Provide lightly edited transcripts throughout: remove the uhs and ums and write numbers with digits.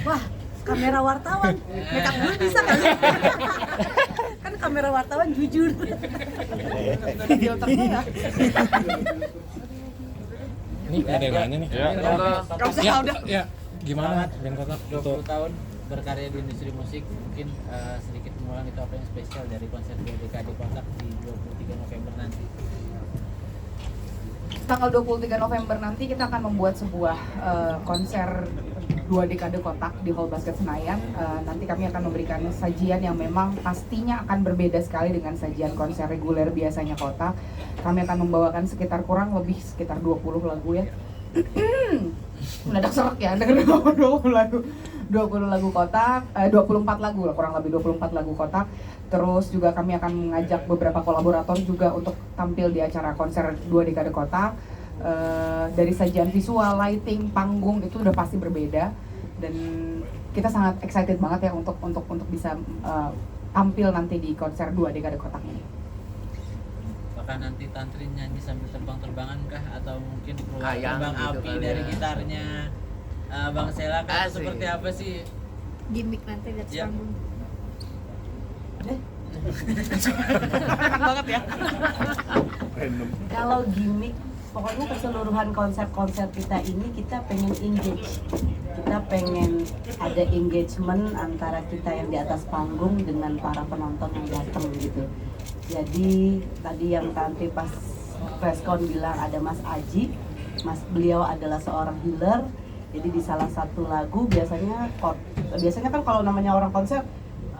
wah kamera wartawan, makeup gue bisa kan? Kan kamera wartawan jujur. Filternya ya. Ini ada yang nanya nih. Gak usah udah. Ya, gimana band Kotak 20 tahun berkarya di industri musik, mungkin sedikit mengulang itu apa yang spesial dari konser 2 dekade Kotak di 23 November nanti. Tanggal 23 November nanti kita akan membuat sebuah konser 2 dekade Kotak di Hall Basket Senayan. Nanti kami akan memberikan sajian yang memang pastinya akan berbeda sekali dengan sajian konser reguler biasanya Kotak. Kami akan membawakan kurang lebih sekitar 20 lagu ya. Mendadak serak ya, denger 20 lagu. 20 lagu Kotak, 24 lagu lah, kurang lebih 24 lagu Kotak. Terus juga kami akan mengajak beberapa kolaborator juga untuk tampil di acara konser 2 dekade Kotak. Dari sajian visual, lighting, panggung itu udah pasti berbeda, dan kita sangat excited banget ya untuk bisa tampil nanti di konser 2 dekade Kotak ini. Apakah nanti Tantri nyanyi sambil terbang-terbangan kah, atau mungkin keluar Kayang terbang gitu api kali dari ya. gitarnya Bang Sela kah, atau seperti apa sih? Gimik nanti di atas Ya. panggung. Banget ya. Kalau gimmick, pokoknya keseluruhan konsep-konsep kita ini kita pengen engage. Kita pengen ada engagement antara kita yang di atas panggung dengan para penonton yang datang gitu. Jadi tadi yang Tantri pas preskon bilang ada Mas Aji, beliau adalah seorang healer. Jadi di salah satu lagu biasanya kan kalau namanya orang konser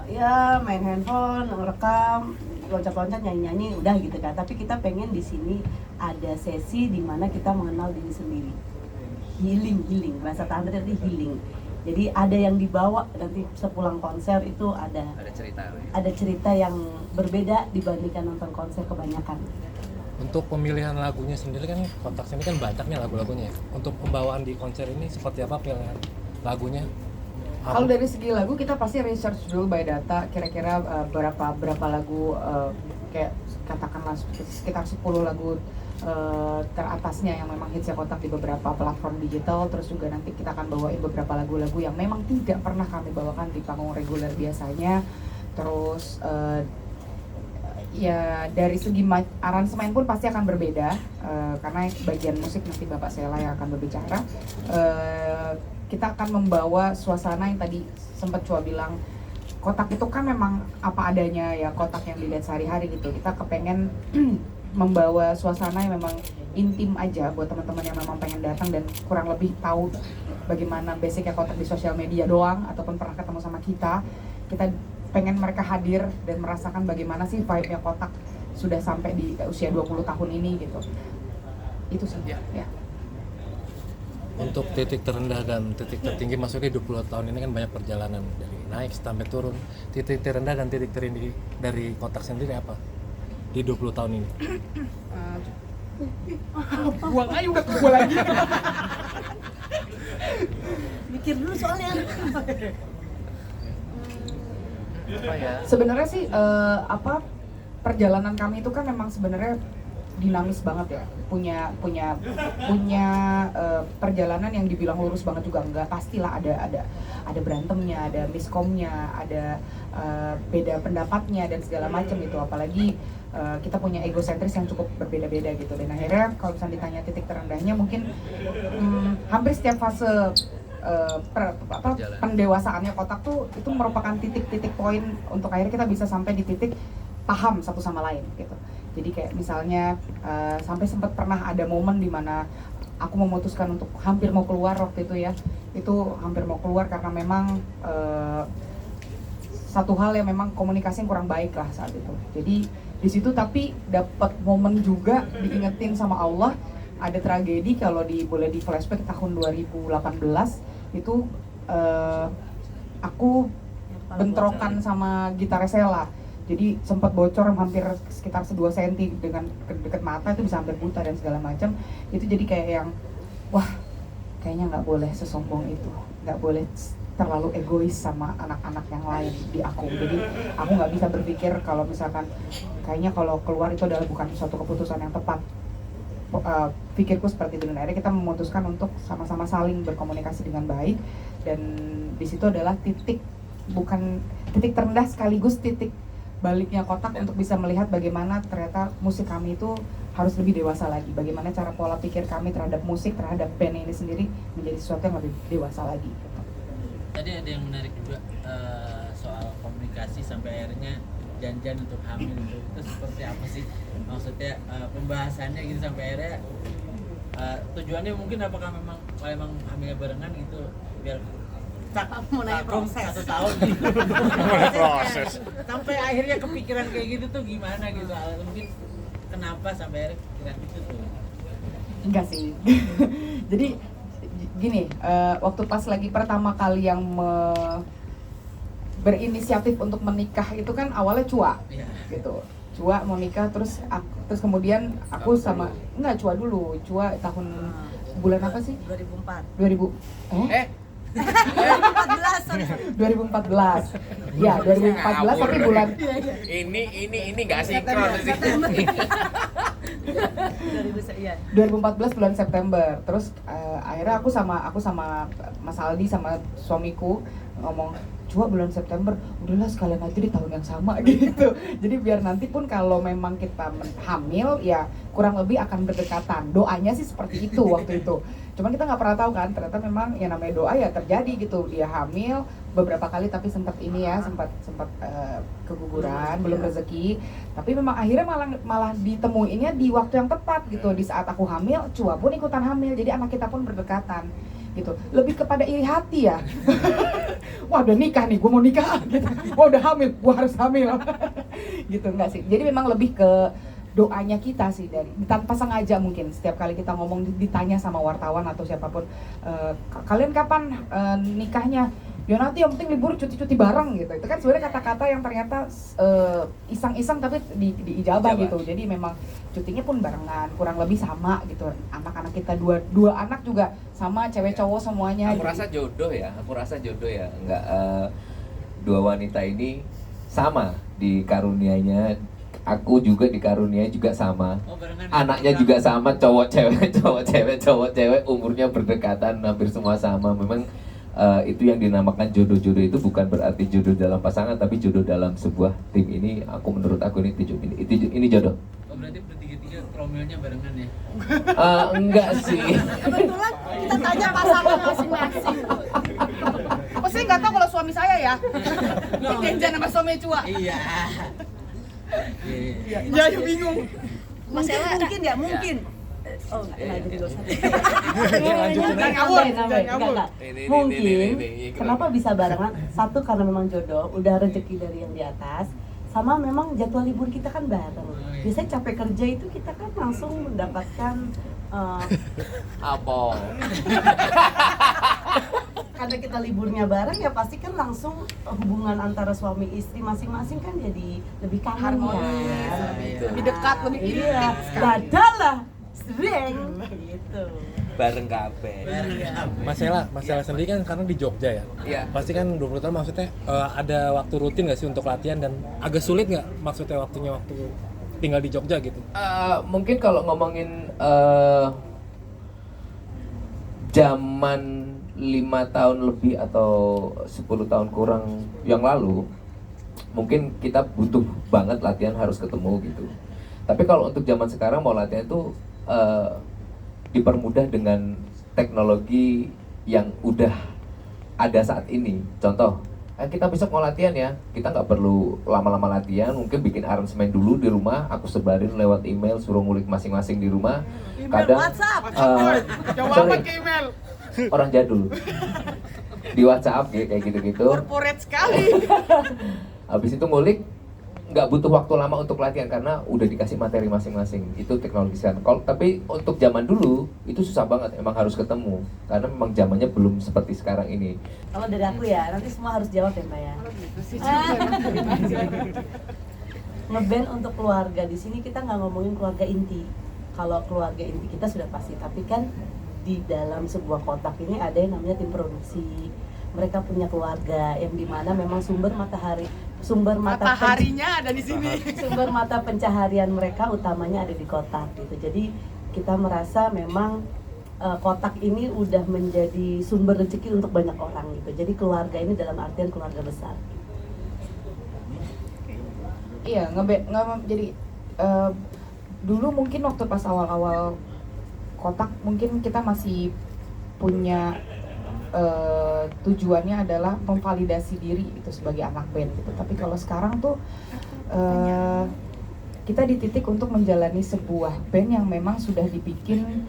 ya main handphone, rekam, loncat-loncat, nyanyi-nyanyi, udah gitu kan. Tapi kita pengen di sini ada sesi di mana kita mengenal diri sendiri. Healing, rasa Tantri itu healing. Jadi ada yang dibawa nanti sepulang konser itu ada cerita yang berbeda dibandingkan nonton konser kebanyakan. Untuk pemilihan lagunya sendiri kan Kotak sini kan banyaknya lagu-lagunya. Untuk pembawaan di konser ini seperti apa pilihan lagunya? Kalau dari segi lagu kita pasti research dulu by data, kira-kira berapa lagu, kayak katakanlah sekitar 10 lagu teratasnya yang memang hitsnya Kotak di beberapa platform digital. Terus juga nanti kita akan bawain beberapa lagu-lagu yang memang tidak pernah kami bawakan di panggung reguler biasanya. Terus ya dari segi aransemen pun pasti akan berbeda, karena bagian musik nanti Bapak Sela yang akan berbicara. Kita akan membawa suasana yang tadi sempat Cua bilang, Kotak itu kan memang apa adanya ya, Kotak yang dilihat sehari-hari gitu. Kita kepengen membawa suasana yang memang intim aja buat teman-teman yang memang pengen datang dan kurang lebih tahu bagaimana basicnya Kotak di sosial media doang ataupun pernah ketemu sama kita. Kita pengen mereka hadir dan merasakan bagaimana sih vibe-nya Kotak sudah sampai di usia 20 tahun ini gitu. Itu sih ya. Untuk titik terendah dan titik tertinggi, maksudnya 20 tahun ini kan banyak perjalanan dari naik sampai turun. Titik terendah dan titik tertinggi dari Kotak sendiri apa di 20 tahun ini? Buang aja udah ke gua lagi. Mikir dulu soalnya. Sebenarnya sih perjalanan kami itu kan memang sebenarnya dinamis banget ya, punya perjalanan yang dibilang lurus banget juga enggak, pastilah ada berantemnya, ada miskomnya, ada beda pendapatnya dan segala macam gitu. Apalagi kita punya egosentris yang cukup berbeda-beda gitu. Dan akhirnya kalau misalnya ditanya titik terendahnya, mungkin hampir setiap fase pendewasaannya Kotak tuh itu merupakan titik-titik poin untuk akhirnya kita bisa sampai di titik paham satu sama lain gitu. Jadi kayak misalnya sampai sempat pernah ada momen di mana aku memutuskan untuk hampir mau keluar waktu itu ya. Itu hampir mau keluar karena memang satu hal yang memang komunikasi yang kurang baik lah saat itu. Jadi di situ tapi dapat momen juga diingetin sama Allah, ada tragedi kalau boleh di flashback tahun 2018 itu aku bentrokan sama gitar Sela. Jadi sempat bocor hampir sekitar 2 cm dengan dekat mata, itu bisa hampir buta dan segala macam. Itu jadi kayak yang wah, kayaknya nggak boleh sesombong itu, nggak boleh terlalu egois sama anak-anak yang lain di aku. Jadi aku nggak bisa berpikir kalau misalkan kayaknya kalau keluar itu adalah bukan suatu keputusan yang tepat. pikirku seperti itu. Dan akhirnya kita memutuskan untuk sama-sama saling berkomunikasi dengan baik, dan di situ adalah titik terendah sekaligus titik baliknya Kotak untuk bisa melihat bagaimana ternyata musik kami itu harus lebih dewasa lagi, bagaimana cara pola pikir kami terhadap musik, terhadap band ini sendiri menjadi sesuatu yang lebih dewasa lagi gitu. Tadi ada yang menarik juga soal komunikasi sampai akhirnya janjian untuk hamil itu seperti apa sih? Maksudnya pembahasannya gitu sampai akhirnya tujuannya mungkin apakah memang kalau emang hamilnya barengan gitu biar Mau nanya proses. 1 tahun gitu. Proses. Sampai akhirnya kepikiran kayak gitu tuh gimana gitu? Mungkin kenapa sampai akhirnya kepikiran itu tuh? Enggak sih. Jadi gini, waktu pas lagi pertama kali yang berinisiatif untuk menikah itu kan awalnya Cua, Iya. gitu. Cua mau nikah, terus kemudian aku sama enggak Cua dulu. Cua tahun bulan apa sih? 2004. 2000 2014 sorry. 2014. Ya, 2014 tapi bulan Ini nggak sinkron sih. 2014 bulan September. Terus akhirnya aku sama Mas Aldi sama suamiku ngomong, Cua bulan September, udahlah sekalian aja di tahun yang sama gitu. Jadi biar nanti pun kalau memang kita hamil ya kurang lebih akan berdekatan. Doanya sih seperti itu waktu itu. Cuman kita nggak pernah tahu kan, ternyata memang yang namanya doa ya terjadi gitu. Dia hamil beberapa kali tapi sempat keguguran, belum rezeki. Tapi memang akhirnya malah ditemuinnya di waktu yang tepat gitu. Di saat aku hamil, Cua pun ikutan hamil. Jadi anak kita pun berdekatan gitu. Lebih kepada iri hati ya. Wah udah nikah nih, gue mau nikah gitu. Wah udah hamil, gue harus hamil. Gitu enggak sih. Jadi memang lebih ke doanya kita sih, dari tanpa sengaja mungkin setiap kali kita ngomong ditanya sama wartawan atau siapapun, kalian kapan nikahnya? Ya nanti yang penting libur cuti-cuti bareng gitu. Itu kan sebenarnya kata-kata yang ternyata iseng-iseng tapi diijabah gitu. Jadi memang cutinya pun barengan, kurang lebih sama gitu. Anak-anak kita dua anak juga sama, cewek cowok semuanya. Aku gitu. rasa jodoh ya. Enggak, dua wanita ini sama dikaruniainya. Aku juga dikaruniai juga sama. Oh, barengan. Anaknya juga sama, cowok cewek, umurnya berdekatan, hampir semua sama. Memang itu yang dinamakan jodoh-jodoh itu bukan berarti jodoh dalam pasangan, tapi jodoh dalam sebuah tim. Ini menurut aku ini jodoh. Oh, berarti bertiga-tiga Romeonya barengan ya? Enggak sih. Kebetulan kita tanya pasangan masing-masing. Oh saya nggak tahu kalau suami saya ya. Janjian sama suami Cua. Iya. Iya. Ya bingung. Mas Ella Mungkin. Oh, enggak jadi dosa. Jangan ngawur, jangan ngawur. Mungkin kenapa bisa barengan? Satu karena memang jodoh, udah rezeki dari yang di atas. Sama memang jadwal libur kita kan bareng. Biasanya capek kerja itu kita kan langsung mendapatkan Apa? karena kita liburnya bareng ya pasti kan langsung hubungan antara suami istri masing-masing kan jadi lebih kangen Harmonis, kan? lebih dekat, lebih Iya, dadalah sering gitu. Bareng kabeh. Mas Ella sendiri kan karena di Jogja ya. Iya. Pasti kan 20 tahun maksudnya ada waktu rutin nggak sih untuk latihan, dan agak sulit nggak maksudnya waktu tinggal di Jogja gitu? Mungkin kalau ngomongin zaman 5 tahun lebih atau 10 tahun kurang yang lalu, mungkin kita butuh banget latihan, harus ketemu gitu. Tapi kalau untuk zaman sekarang mau latihan itu dipermudah dengan teknologi yang udah ada saat ini. Contoh, kita besok mau latihan ya, kita nggak perlu lama-lama latihan, mungkin bikin aransemen dulu di rumah, aku sebarin lewat email, suruh ngulik masing-masing di rumah. Kadang sorry, orang jadul di WhatsApp kayak gitu-gitu. Corporate sekali. Habis itu ngulik, nggak butuh waktu lama untuk latihan karena udah dikasih materi masing-masing. Itu teknologi sekarang. Tapi untuk zaman dulu itu susah banget, emang harus ketemu karena memang zamannya belum seperti sekarang ini. Kalau dari aku ya, nanti semua harus jawab ya Mbak ya. Ngeband untuk keluarga, di sini kita nggak ngomongin keluarga inti. Kalau keluarga inti kita sudah pasti, tapi kan di dalam sebuah kotak ini ada yang namanya tim produksi. Mereka punya keluarga yang dimana memang sumber mataharinya ada di sini. Sumber mata pencaharian mereka utamanya ada di kotak gitu. Jadi kita merasa memang kotak ini udah menjadi sumber rezeki untuk banyak orang gitu. Jadi keluarga ini dalam artian keluarga besar. Iya, jadi dulu mungkin waktu pas awal-awal kotak mungkin kita masih punya tujuannya adalah memvalidasi diri itu sebagai anak band gitu. Tapi kalau sekarang tuh kita di titik untuk menjalani sebuah band yang memang sudah dibikin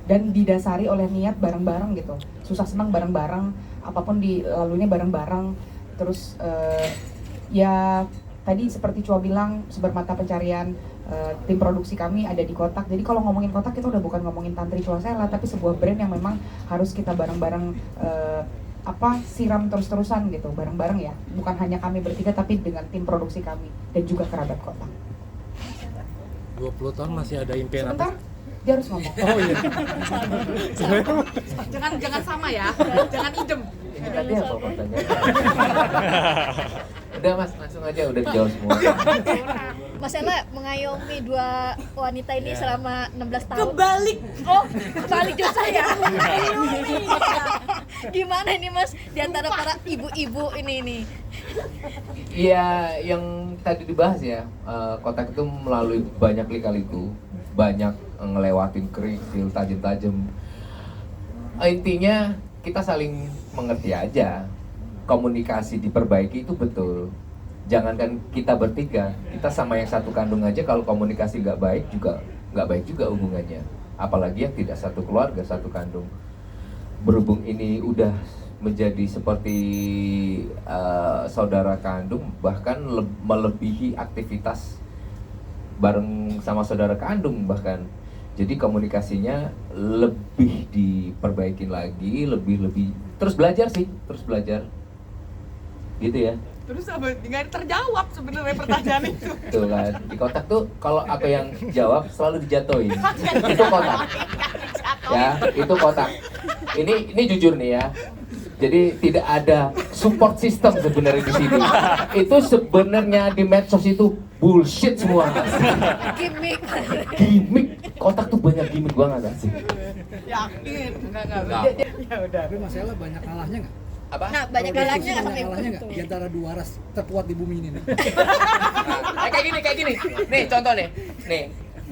dan didasari oleh niat bareng-bareng gitu. Susah senang bareng-bareng, apapun dilaluinya bareng-bareng. Terus ya tadi seperti Chua bilang, sumber mata pencarian tim produksi kami ada di kotak. Jadi kalau ngomongin kotak kita udah bukan ngomongin Tantri Chua Sela, tapi sebuah brand yang memang harus kita bareng-bareng siram terus-terusan gitu, bareng-bareng ya. Bukan hanya kami bertiga tapi dengan tim produksi kami dan juga kerabat kotak. 20 tahun masih ada impian Sebentar, apa? dia harus ngomong. Oh iya. Jangan sama ya, jangan idem. Ini tadi apa pertanyaan? Udah Mas, langsung aja udah dijawab semua. Mas Ella mengayomi dua wanita ini selama 16 tahun. Kebalik. Oh, kebalik juga saya. Gimana ini Mas di antara para ibu-ibu ini? Iya, yang tadi dibahas ya, kotak itu melalui banyak lika-liku, banyak ngelewatin kerikil tajam-tajam. Intinya kita saling mengerti aja, komunikasi diperbaiki itu betul. Jangankan kita bertiga, kita sama yang satu kandung aja kalau komunikasi nggak baik juga hubungannya. Apalagi yang tidak satu keluarga, satu kandung. Berhubung ini udah menjadi seperti saudara kandung, bahkan melebihi aktivitas bareng sama saudara kandung bahkan. Jadi komunikasinya lebih diperbaikin lagi, lebih terus belajar sih, gitu ya. Terus apa? Nggak terjawab sebenarnya pertanyaan itu. Tuh kan, di kotak tuh kalau aku yang jawab selalu dijatuhin. Itu kotak. Ya, itu kotak. Ini jujur nih ya. Jadi tidak ada support system sebenarnya di sini. Itu sebenarnya di medsos itu bullshit semua. Gimik. Kotak tuh banyak gimmick banget sih. Yakin? Enggak. Ya udah. Tapi Mas Ella banyak kalahnya nggak? Apa? Nah, banyak galaknya nggak sampai Kalahnya nggak di antara dua ras terkuat di bumi ini nih? Kayak gini. Nih contoh nih. Nih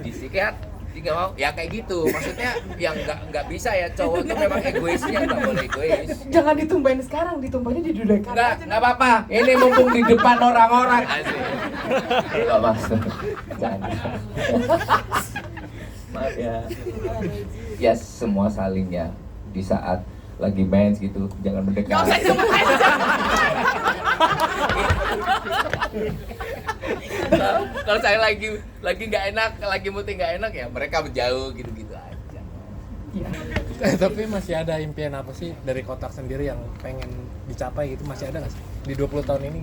di psikiat nggak mau ya kayak gitu. Maksudnya yang nggak bisa ya, cowok tuh memang egoisnya, nggak boleh egois. Jangan ditumbahin sekarang, ditumpahinnya di dudakan. Nggak apa-apa. Ini mumpung di depan orang-orang. Asik. Nggak masuk. Jangan. Maaf ya. Ya semua saling ya. Di saat lagi mens gitu, jangan mendekat. Nggak usah disebut aja. Kalau saya lagi nggak enak, lagi muti nggak enak ya mereka menjauh gitu-gitu aja. Tapi masih ada impian apa sih dari kotak sendiri yang pengen dicapai gitu, masih ada nggak sih di 20 tahun ini?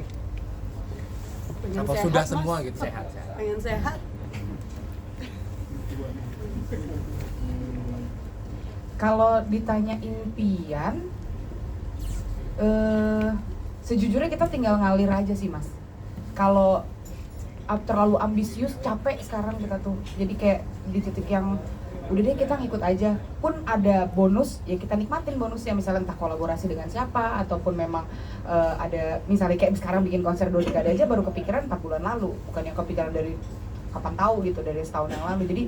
Pengen Apa sehat, sudah Mas. semua gitu sehat? Pengen sehat. Kalau ditanya impian, sejujurnya kita tinggal ngalir aja sih Mas. Kalau terlalu ambisius, capek sekarang kita tuh. Jadi kayak di titik yang udah deh kita ngikut aja. Pun ada bonus, ya kita nikmatin bonusnya. Misalnya entah kolaborasi dengan siapa, ataupun memang ada misalnya kayak sekarang bikin konser 2 dekade aja baru kepikiran 4 bulan lalu. Bukan yang kepikiran dari kapan tahu gitu, dari setahun yang lalu. Jadi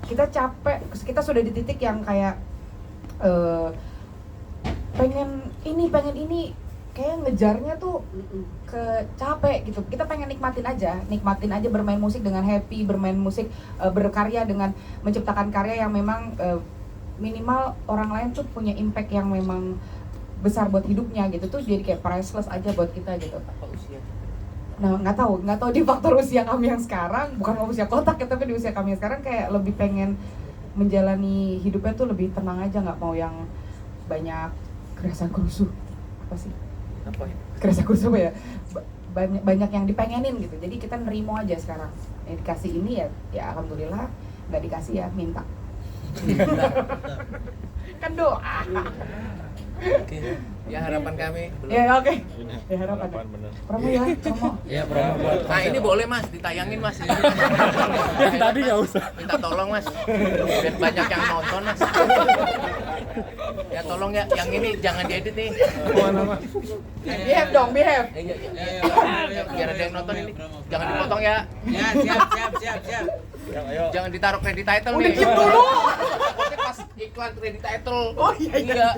kita capek, kita sudah di titik yang kayak pengen ini kayak ngejarnya tuh capek gitu. Kita pengen nikmatin aja bermain musik dengan happy, bermain musik berkarya dengan menciptakan karya yang memang minimal orang lain tuh punya impact yang memang besar buat hidupnya gitu tuh, jadi kayak priceless aja buat kita gitu. Nah nggak tahu di faktor usia kami yang sekarang, bukan usia kotak ya, tapi di usia kami yang sekarang kayak lebih pengen menjalani hidupnya tuh lebih tenang aja, nggak mau yang banyak kerasa kerusuh. Apa sih? Apa ya? Kerasa kerusuh apa ya? Banyak yang dipengenin gitu. Jadi kita nerimo aja sekarang. Yang dikasih ini ya alhamdulillah, nggak dikasih ya minta. Kan doa. Oke. Ya harapan kami. Ya oke. Ya harapan. Promo ya, promo. Ya promo buat Nah ini boleh mas, ditayangin mas. yang tadi nggak usah. Minta tolong mas, biar banyak yang nonton mas. Ya tolong ya, yang ini jangan diedit nih. Behave dong, behave. Biar ada yang nonton ini, jangan dipotong ya. Ya, siap. Jangan ditaruh credit title Udah nih. diem dulu. Takutnya pas iklan credit title. Oh iya.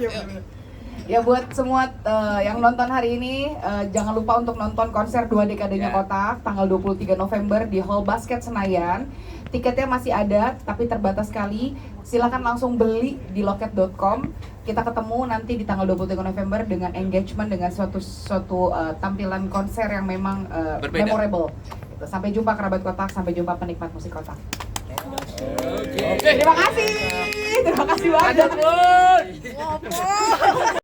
Ya buat semua yang nonton hari ini jangan lupa untuk nonton konser 2 dekadenya Kotak tanggal 23 November di Hall Basket Senayan. Tiketnya masih ada tapi terbatas sekali. Silakan langsung beli di loket.com. Kita ketemu nanti di tanggal 23 November dengan engagement dengan suatu tampilan konser yang memang Berbeda. memorable. Gitu. Sampai jumpa kerabat Kotak, sampai jumpa penikmat musik Kotak. Oke. Terima kasih banyak. Ngopo.